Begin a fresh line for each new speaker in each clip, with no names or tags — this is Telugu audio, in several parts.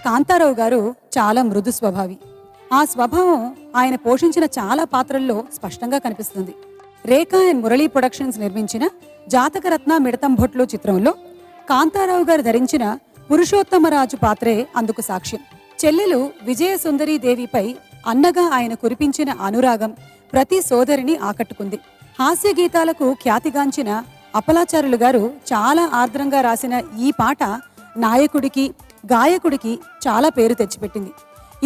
కాంతారావు గారు చాలా మృదు స్వభావి. ఆ స్వభావం ఆయన పోషించిన చాలా పాత్రల్లో స్పష్టంగా కనిపిస్తుంది. రేఖా అండ్ మురళీ ప్రొడక్షన్స్ నిర్మించిన జాతకరత్న మిడతంభొట్లు చిత్రంలో కాంతారావు గారు ధరించిన పురుషోత్తమరాజు పాత్రే అందుకు సాక్ష్యం. చెల్లెలు విజయసుందరీదేవిపై అన్నగా ఆయన కురిపించిన అనురాగం ప్రతి సోదరిని ఆకట్టుకుంది. హాస్య గీతాలకు ఖ్యాతిగాంచిన అప్పలాచారులు గారు చాలా ఆర్ద్రంగా రాసిన ఈ పాట నాయకుడికి గాయకుడికి చాలా పేరు తెచ్చిపెట్టింది.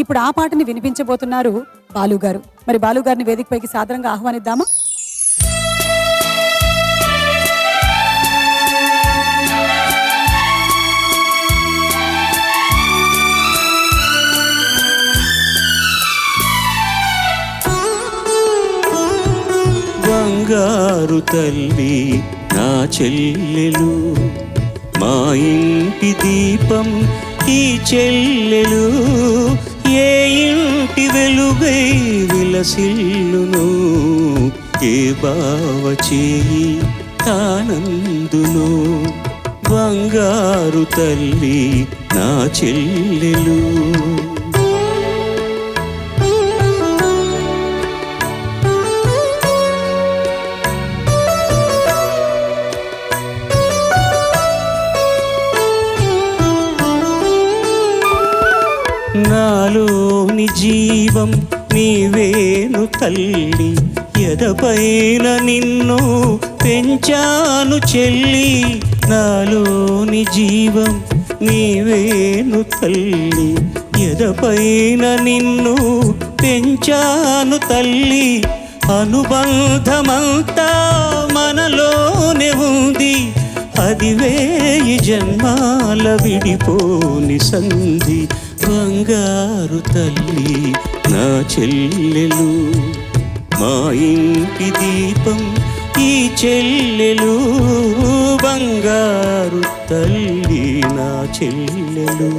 ఇప్పుడు ఆ పాటని వినిపించబోతున్నారు బాలుగారు. మరి బాలుగారిని వేదికపైకి సాదరంగా ఆహ్వానిద్దామా?
బంగారు తల్లి నా చెల్లెలు, మా ఇంటి దీపం ఈ చెల్లెలు, ఏ ఇంటి వెలుగై విలసిల్లును, ఏ బావ చేయి తానందును. బంగారు తల్లి నా చెల్లెలు. నాలోని జీవం నీవేను తల్లి, ఎదపైన నిన్ను పెంచాను చెల్లి. నాలోని జీవం నీవేను తల్లి, ఎదపైన నిన్ను పెంచాను తల్లి. అనుబంధమంతా మనలోనే ఉంది, అది వేయి జన్మాల విడిపోని సంధి. బంగారు తల్లి నా చెల్లెలు, మా ఇంటి దీపం ఈ చెల్లెలు. బంగారు తల్లి నా చెల్లెలు.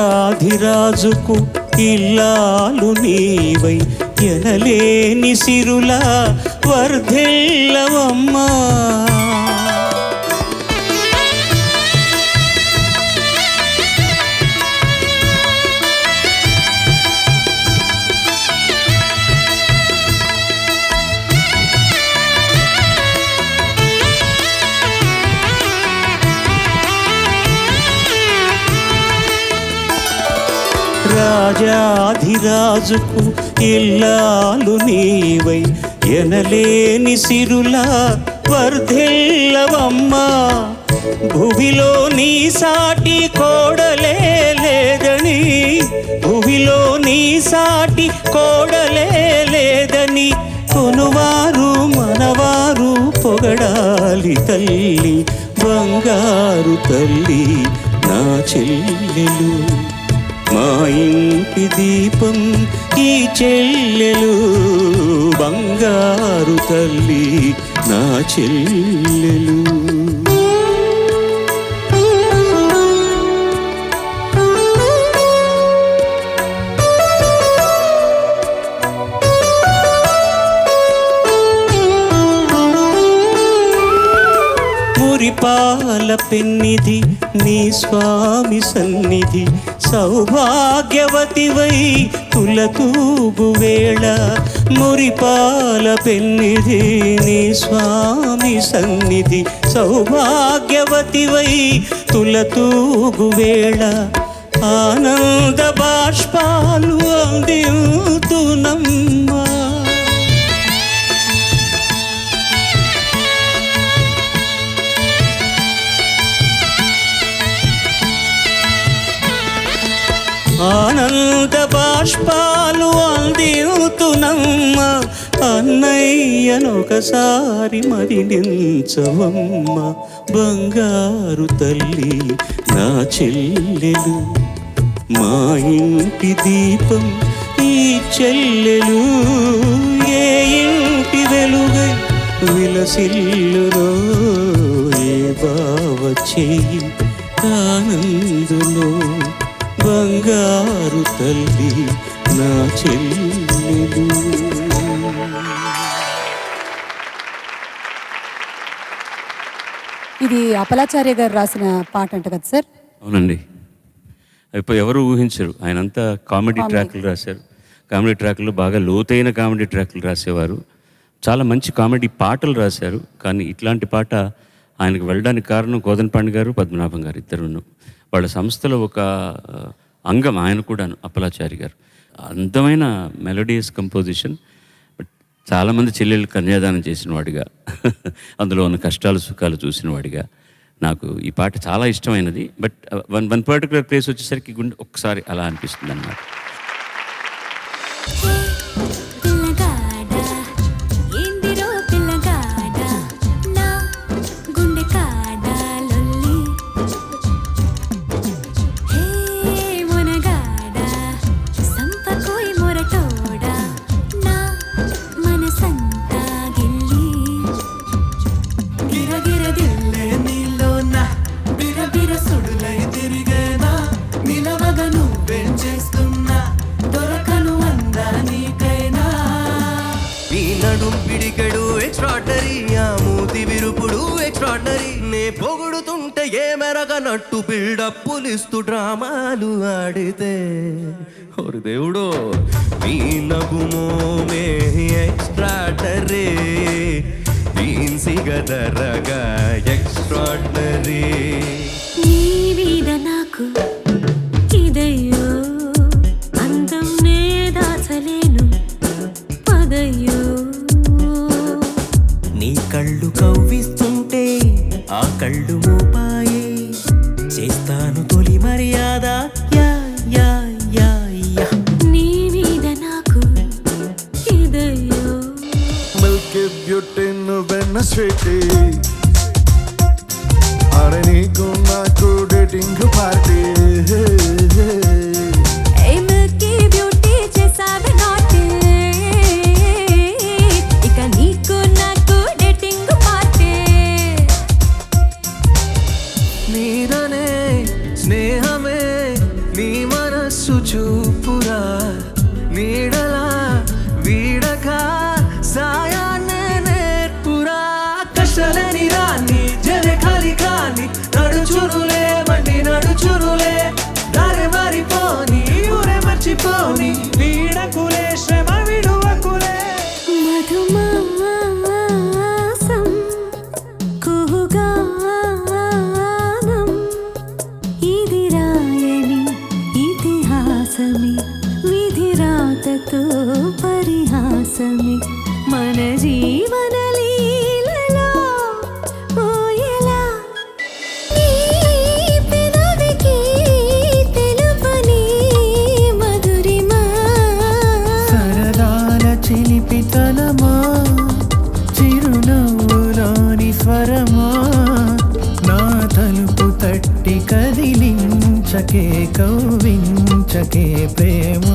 రాజాధిరాజుకు ఇల్లాలు నీవై, ఎనలేని సిరులా వర్ధిల్లవమ్మా. రాజాధిరాజుకు ఇల్లాలు నీవై, ఎనలేని సిరులా వర్ధిల్లవమ్మా. భువిలో నీ సాటి కోడలే లేదని, భువిలో నీ సాటి కోడలే లేదని కొనువారు మనవారు పొగడాలి తల్లి. బంగారు తల్లి నా చెల్లెలు, మా ఇంటి దీపం ఈ చెల్లెలు. బంగారు తల్లి నా చెల్లెలు. మురిపాల పెన్నిధి నీ స్వామి సన్నిధి, సౌభాగ్యవతివై తులతూగు వేళ. మురిపాల పెన్నిధి నీ స్వామి సన్నిధి, సౌభాగ్యవతివై తులతూగు వేళ. ఆనంద బాష్పాలు అందింతునమ్మా. ఆనంద బాష్పాలు అందింతునమ్మ. అన్నయ్యనొకసారి మదిలించవమ్మ. బంగారు తల్లి నా చెల్లెలు, మా ఇంటి దీపం ఈ చెల్లెలు. విలసిల్లునో ఏ బావ చెయ్యి ఆనందులో బంగారు తల్లి నా చెల్లెలు.
ఇది అప్పలాచార్య గారు రాసిన పాట అంట కదా సార్?
అవునండి. ఇప్పుడు ఎవరు ఊహించరు. ఆయనంతా కామెడీ ట్రాక్లు రాశారు. కామెడీ ట్రాక్లు బాగా లోతైన కామెడీ ట్రాక్లు రాసేవారు. చాలా మంచి కామెడీ పాటలు రాశారు. కానీ ఇట్లాంటి పాట ఆయనకు వెళ్ళడానికి కారణం కోదండపాండి గారు, పద్మనాభం గారు ఇద్దరును. వాళ్ళ సంస్థలో ఒక అంగం ఆయన కూడాను, అప్పలాచారి గారు. అందమైన మెలోడియస్ కంపోజిషన్. బట్ చాలామంది చెల్లెళ్ళు కన్యాదానం చేసిన వాడిగా అందులో ఉన్న కష్టాలు సుఖాలు చూసిన వాడిగా నాకు ఈ పాట చాలా ఇష్టమైనది. బట్ వన్ పర్టికులర్ ప్లేస్ వచ్చేసరికి గుండె ఒక్కసారి అలా అనిపిస్తుంది అన్నమాట.
పొగుడుతుంటే ఏ మెరగనట్టు బిల్డప్పులిస్తూ డ్రామాలు ఆడితే ఓరి దేవుడు మీ నగుమోమే ఎక్స్ట్రాడరీ దీన్సిగదరగా ఎక్స్ట్రాడరీ
నీ మీద నాకు ఇదయ్యో అందం నే దాచలేను పదయ్యో
నీ కళ్ళు కవ్విస్తుంటే ఆ కళ్ళు మోపాయే చేస్తాను తొలి మర్యాద యా యా యా యా
నీ మీద నాకు ఇదయ్యో
మిల్కీ బ్యూటీ నువ్వెన్న స్వీటీ అరే నీకు నాకు డేటింగ్ పార్టీ
ఏ మిల్కీ బ్యూటీ చేసావే నాటి ఇక నీకు నాకు డేటింగ్ పార్టీ
నీదనే స్నేహమే నీ మనస్సు చూపురా నీడలా వీడక సాయాన్నే నేర్పురా కష్టలని రాని జరే ఖాళీ కాని నడుచురులే బండి నడుచురులే దారి మారిపోని ఊరే మర్చిపోని వీడకులే శ్రమ విడువకులే
మధుమాసం కుహుగానం ఇది రాయని ఇతిహాసమి విధిరాతతో పరిహాసమి మన జీవన లీలలో ఓయలా నీ పెదవికి తెలుపని మధురిమా
సరదాల చిలిపితనమా చిరునవ్వులోని స్వరమా నా తలుపు తట్టి కదిలించకే కవ్వించకే ప్రేమ